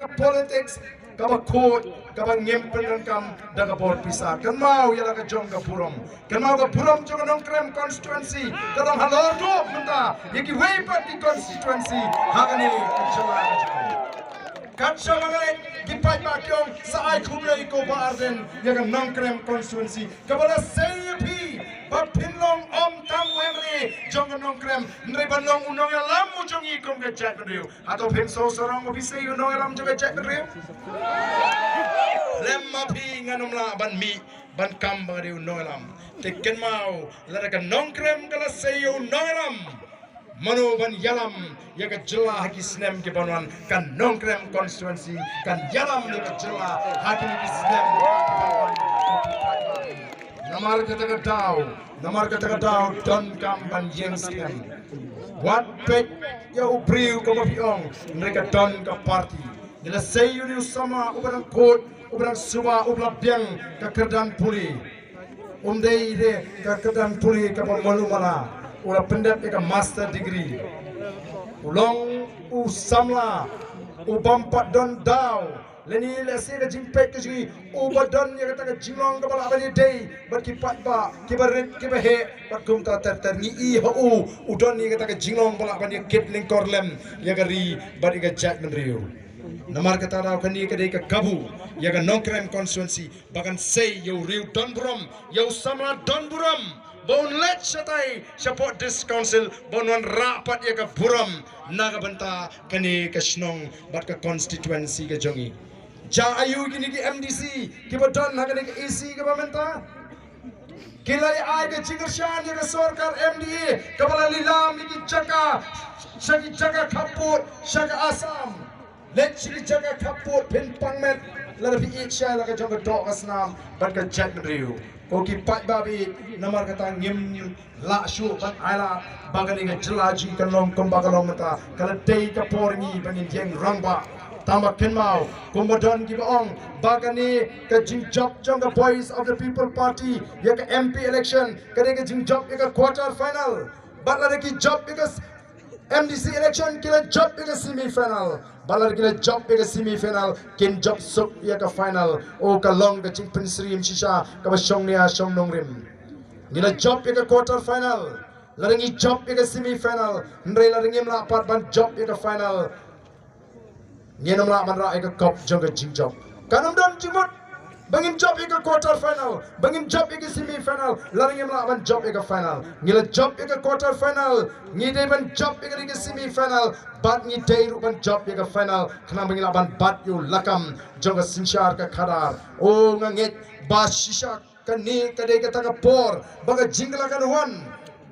politics kaba court kaba ngempeng kam daga bor pisa kan mau yala ka jong ka purom kan mau ka purom jong Nongkrem Constituency kadang halor do menta yaki way party constituency hagani kachala kachala ngale di Paitbah kyong sa ai Khublei Kyrpang Ardent yaka Nongkrem Constituency kabala sayapi Bapinlong tam wemri jong Nongkrem nribanong Nongialam jong ikom ka Jaitbynriew atau penso sorong obise Nongialam jong ka Jaitbynriew lemma pi nganumla ban mi ban kam bangriu Nongialam teken mau lara ka Nongkrem kala sayo Nongialam manu ban yalam yaga jela haki snem ke banwan kan Nongkrem Constituency kan yalam yaga jela haki ni snem Namar kata daw don kam ban yen stem wat pek ya ubriu ko mapiong mereka don ka party nila sayo ni sama ubarang court ubarang suba ubla biang ka kerdan puli umdei de ka kerdan puli ka malu mala ula pendap ka master degree ulong usamla ubampat don daw leni lesi ka jingpek ka jingi ubadon ya kata ka jinglong ka bala bani day bat ki Paitbah ki barit ki bahe bat kum ta ter ni i ho udon ni kata ka jinglong bala bani kylleng korlem ya ka ri bat ka Jaitbynriew namar kata raw kani ka dei ka kabu ya ka Nongkrem Constituency bagan say yo riu don buram yo samla don buram bon let satai support this council bon wan rapat ya ka buram naga banta kani ka snong bat ka constituency ka jongi ja ayu kini ki MDC ki badon na kani ka AC ka bamenta kilai ai ka jingershan ya ka sarkar MDA ka bala lilam ki jaka shaki jaka kaput shaka asam let chili jaka kaput pynpaw met la bi iksha la ka jonga dok asnam bat ka Jaitbynriew Koki Paitbah bi namar kata ngim la shu ban ialap bagani nga jelaji kan long kombagalong mata kala dei ka porngi bangin jeng rangba tamba kenmau kombodon ki baong bagani ka jingjop jong the boys of the people party ya ka MP election kade ka jingjop ya ka quarter final batla ki job because MDC election kila job ya ka semi final balar kila job ya ka semi final kin job sub ya ka final o ka long ka chingpin srim shisha ka ba shong nia shong nongrim kila job ya ka quarter final laringi job ya ka semi final ndre laringi mla pat ban job ya ka final ngenom la man ra ya ka cup jong ka jing job kanum don jimut bangin job ya ka quarter final bangin job ya ka semi final laringi mla ban job ya ka final ngila job ya ka quarter final ngi de ban job ya ka semi final bat ngi day ban job ya ka final kana bangila ban bat yu lakam jong ka sinshar ka khadar o nganget ba shisha ka ni ka de ka ta ka por baga jingla ka wan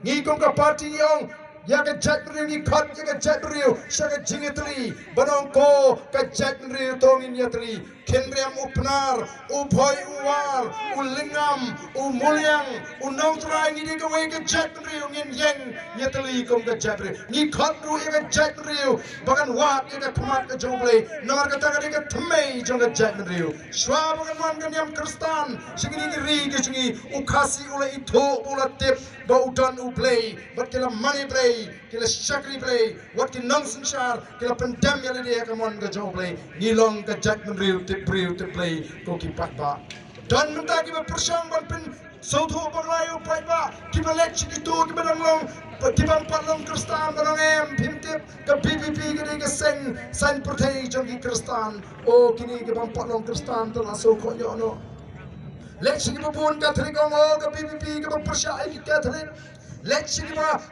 ngi kom ka party yong ya ka Jaitbynriew ni khat ya ka Jaitbynriew shaka jingialang banong ko ka Jaitbynriew tong Hynñiewtrep kenriam upnar uboy uwar ulingam umulyang unongtrai ni de ka we ka Jaitbynriew ngin yeng Hynñiewtrep kom ka Jaitbynriew ni khat ru ya ka Jaitbynriew bagan wat ya ka thmat ka jongle namar ka ta ka thmei jong ka Jaitbynriew shwa bagan wan ka nyam kristan sigini ki ri ki singi ukhasi ula itho ula tip ba udan uplay bat kila money play kila shakri play wat ki nonsen shar kila pendam ya le ka mon ka jongle ni long ka Jaitbynriew te play ko ki Paitbah dan menta ki ba persang ban pen sotho baglayo Paitbah ki ba let chi tu ki ba long ki ba patlong kristan ba em phimtip ka PPP ki ka sen san protege jong ki kristan o kini ki ba patlong kristan to la so ko yo no let's see bun Catholic ang ka PPP ka persya ay Catholic let's see ba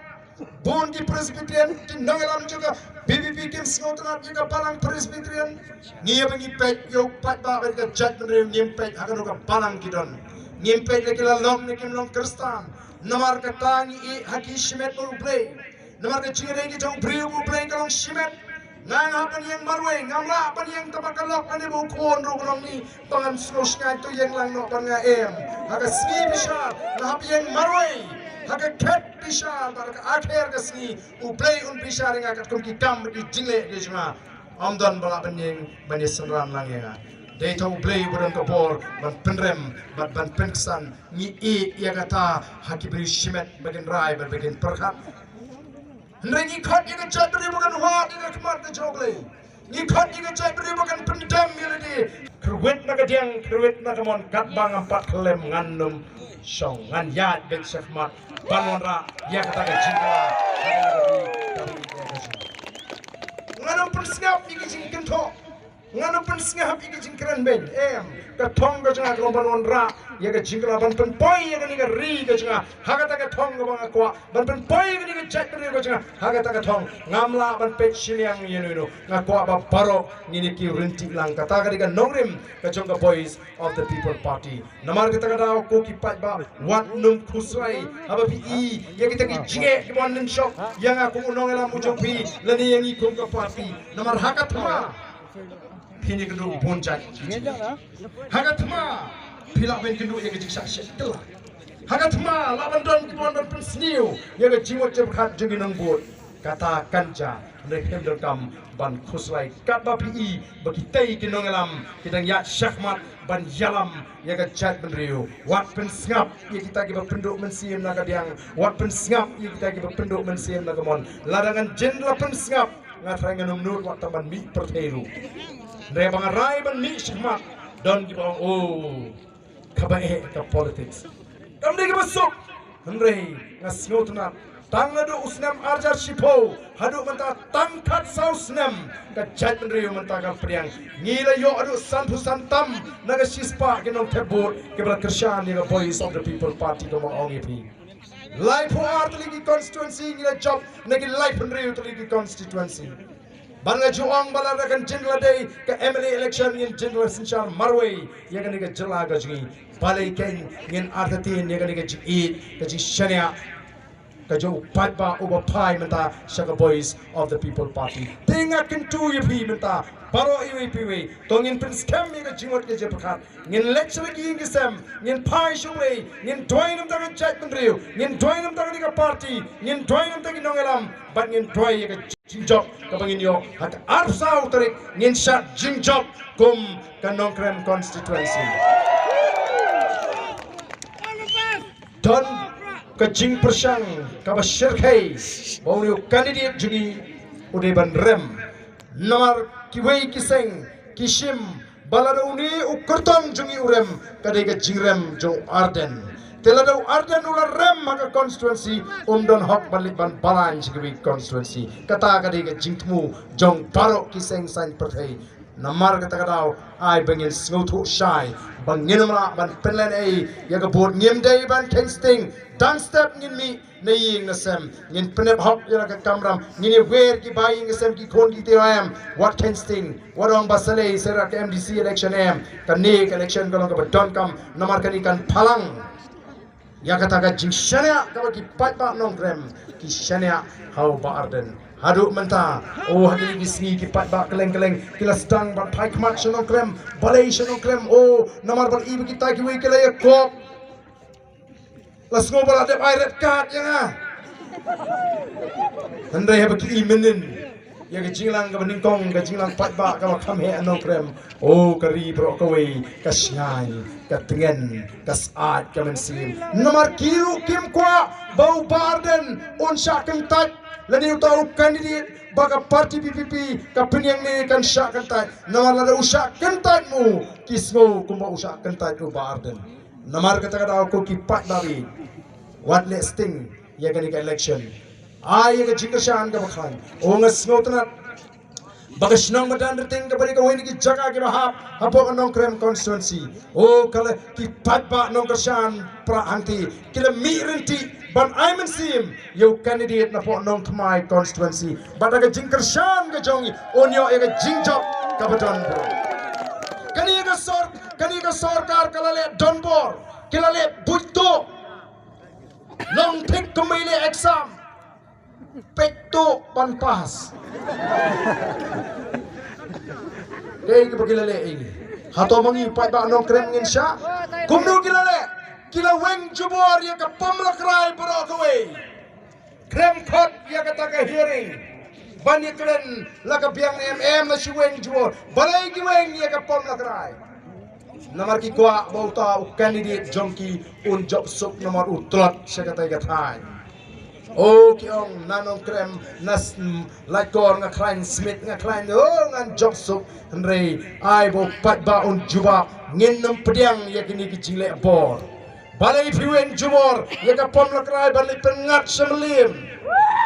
bun ki Presbyterian tin Nongialam juga PPP kim snotrat juga palang Presbyterian ngiya bangi pet yo Paitbah ka Jaitbynriew ngimpet akan ka palang kidon ngimpet le kila long ne kim long kristan namar ka tangi i haki shimet mo play namar ka chingere ki jong briu mo play ka long shimet nang hapan yang marwe ngamla pan yang tabakalok ani bu kon ro long ni pangan snos ngai to yang lang no pan nga em aga sni bisha na hap yang marwe aga ket bisha bar ka akher ka sni u play un bisha ringa kat kom ki kam di jingle de jma amdan bala pan yang bani sanran lang ya dei to play budan ka bor ban penrem ban penksan ni e ya kata hakibri shimet bagen rai bagen perkhat Ngi khat ni ka Jaitbynriew bukan wat ni ka kmat ka jogle. Ngi khat ni ka Jaitbynriew bukan kadiang kruit na kamon katbang 4 klem ngannum song ngan yat ben chef mat banonra ya kata ka jingla ngano persngap iki jingken tho ngano persngap iki jingkran ben ka thong ka janga ko banonra ya ka jingla ban pen poi ya ni ka ri ka janga hagata ka thong ka bang akwa ban pen poi ni ka Jaitbynriew ka janga hagata ka thong ngamla ban pet silyang yenuno ngakwa ba baro ni ki rinti lang kata ka Nongkrem ka jonga boys of the people party namar kita ka daw ko ki Paitbah wat num khusrai haba pi ya kita ki jinge ki bon nin shop yang aku Nongialam ujung pi lani yang ikum ka party namar hakatma Pini kedua bonjat. Hagatma pilak ben kedua yang kejik saksit telah. Hagatma laban don kibon don pensniu yang kejimut jebkat jengi nongbut. Kata kanja Ardent Kum ban Khublei Kyrpang Ia bagi tei ke Nongialam kita yak syahmat ban yalam yang ke Jaitbynriew wat pensngap yang kita ke penduk mensiam nak diang wat pensngap yang kita ke penduk mensiam nak mon ladangan jendela pensngap ngatrangan numnur wat taban mi perteru Rebang rai ban mi syahmat dan kita kabae ke politics kami ke besok Henry ngasnotna tangadu usnam arjar shipo hadu menta tangkat sausnam ka Jaitbynriew menta ka priang ngila yo adu santu santam naga sispa ke nong tebur ke bala kershan ni boys of the people party ko mong EP Laitkor teligi constituency ngila job nagi Jaitbynriew teligi constituency banga juang bala rakan jingla day ka MLA election in jingla sinchar marway ya kan ga jala ga jingi balai kane ngin ardatin ya kan ga ji ka ji shania Kajo Paitbah over pie menta shaka boys of the people party. Tinga kintu yipi menta baro iwi tongin prince kem mi ka jingot ke jepakat ngin lecture ki ingisem ngin pie shule ngin doinam ta Jaitbynriew ngin doinam ta ka party ngin doinam ta Nongialam but ngin doi ka jingjok ka bangin yo hat arsau tarik ngin shat jingjok kum ka Nongkrem Constituency. Don kajing persang kaba syirkai bau candidate jungi udeban rem nomor kiwei kiseng kishim baladauni ukurtong jungi urem kadai kajing rem jong Ardent teladau Ardent ular rem maka constituency don hok balik ban balan kiwei constituency kata kadai kajing temu jong barok kiseng sain pertai namar kata kadau ai bangin sngotu shai bangin mala ban penlen ai ya kabut ngim dai ban kingsting dan step ngin mi na ying na sem ngin penep hok ya ka kamram ngin wer ki buying sem ki kon ki tiram what kingsting what on basale sera ka MDC election em kan ne election ko ka Ardent Kum namar kan ikan phalang ya kata ka jingshania ka ki Paitbah Nongkrem ki shania how Bah Ardent hadu menta hadi gisni ki Paitbah keleng kila stang ban pai kmat Nongkrem balai Nongkrem namar bal ibu kita ki wi kala ya kop las ngobal ada red card ya Henry have ki iminin ya ke jingialang ka beningkong ka jingialang Paitbah ka makam he Nongkrem kari bro ka we ka shnai ka tengen ka saat ka mensim nomor kiu kim kwa bau Bah Ardent unsha kentat lani utau candidate baga parti PPP ka penyang ni kan syak kentat nomor lada usyak kentat mu kisngo kumba usyak kentat ku Bah Ardent nomor kata kata aku ki Paitbah what listing ya kan election ay ka jingashan ka bakhan ngas ngotna bagas nang madan ting ka bari ka wini ki jaka ki bahap hapo ka Nongkrem Constituency kala ki Paitbah nongkashan pra anti kila mirinti ban aiman sim yo candidate na po Nongkrem Constituency badaga jingashan ka jongi onyo ka jingjok ka badon bro kani ka sarkar kalale donbor kilale bujto long take kumile exam pekto panpas kay kibagilale ini hato mangi Paitbah Nongkrem ngin siya kumno kilale kila weng jubor ya ka pamlakray bro kaway krem kot ya ka taga hearing bani kren laka biang na si weng jubor balay ki weng ya ka pamlakray namar ki kwa bauta candidate jongki un job suk nomor utrot siya katay gatay Oh kiong nanongkrem nas Laitkor nga klein Smith nga klein ngan joksuk Ri ai bo Paitbah un juba ngin nam pediang ya kini kijingle bor balai piwen jumor ya ka pom lakrai balai pengat semelim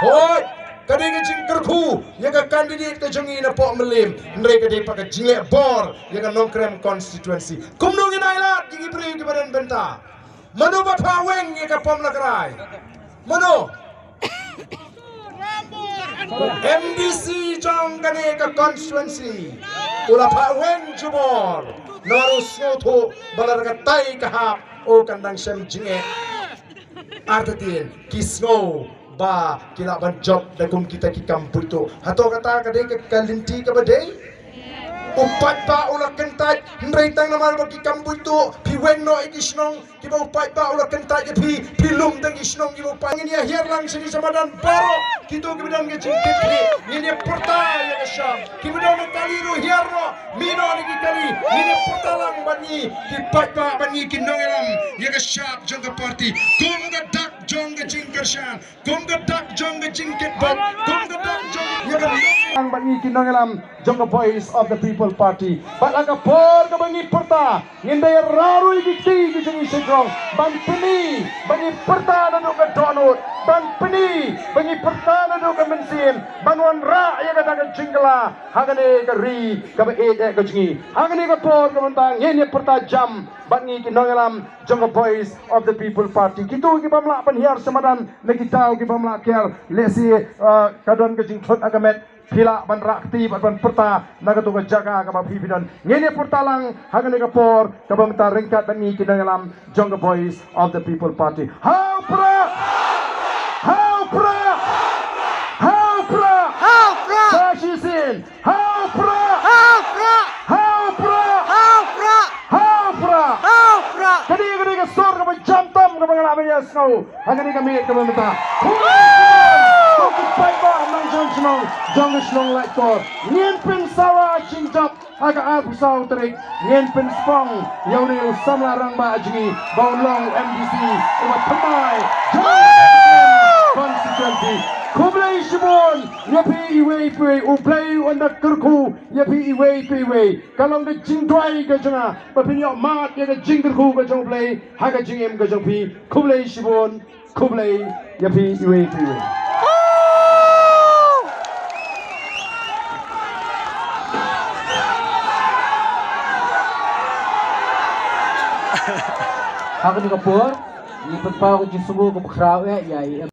hoi kadai kijing kerku ya ka kandidat ke jongi na po melim Ri kadai pak kijingle bor ya ka Nongkrem Constituency kumnungin ialap gigi beri ke badan benta mano bapa weng ya ka pom lakrai mano MDC jong kane ka constituency ula pa wen jubor narus ngoto balar ka tai ka hap o kandang sem jinge artatin kisno ba kila ban job da kum kita ki kamputo hato kata ka de ka kalinti ka bade upat ba ula kentai nreitang naman ba ki kamputo piwen no ikisnong ki ba upat ba ula kentai ki pilum dang isnong ki ba pangin ya hier lang sini samadan baro kito kibidan ke cingkit ini pertaya ke syam kibidan kali ru hierno mino ni kali ini pertalang bani ki Paitbah bani ki Nongialam ya ke syam jong ke parti kum ke dak jong ke cingkershan kum ke dak jong ke cingkit bot kum ke dak jong ya ke Nongialam bani ki Nongialam jong ke voice of the people party balaga por ke bani perta ngindai raru ikti ki jengi sekrong ban peni bani perta dan ke donut ban peni bani perta nado ka mensim banwan ra ya kata ka jingla hagane ka ri ka e ka jingi hagane ka por ka mentang ngene perta jam bangi ki Nongialam jong voice of the people party kitu ki pamla panhiar samadan nakitaw ki pamla kyar lesi kadon ka jing thot agamet pila ban rakti ban perta nagato ka jaka ka mapipidan ngene pertalang hagane ka por ka bamta ringkat bangi ki Nongialam jong voice of the people party how pra Fashisin, how pra, kadi ka sor ka jam tam ka mga laban niya snow, hanggang ka mingit ka mamita. Paitbah nang jong snong Laitkor, ngien pin sawa chingjap aga abusaw terik, ngien pin spong yaw na yung samlarang ba ajingi baulong MDC umat tamay Constituency. Khublei Kyrpang Ia iwe uplay anda kerku ia iwe kalau ke jingdwai ke janga papinyo mat ya ke jingkerku ke jong play haga jingem ke jong pi Khublei Kyrpang Khublei ia iwe Haga ni kapur, ni pagpaw ko jisugo ko bakraw ya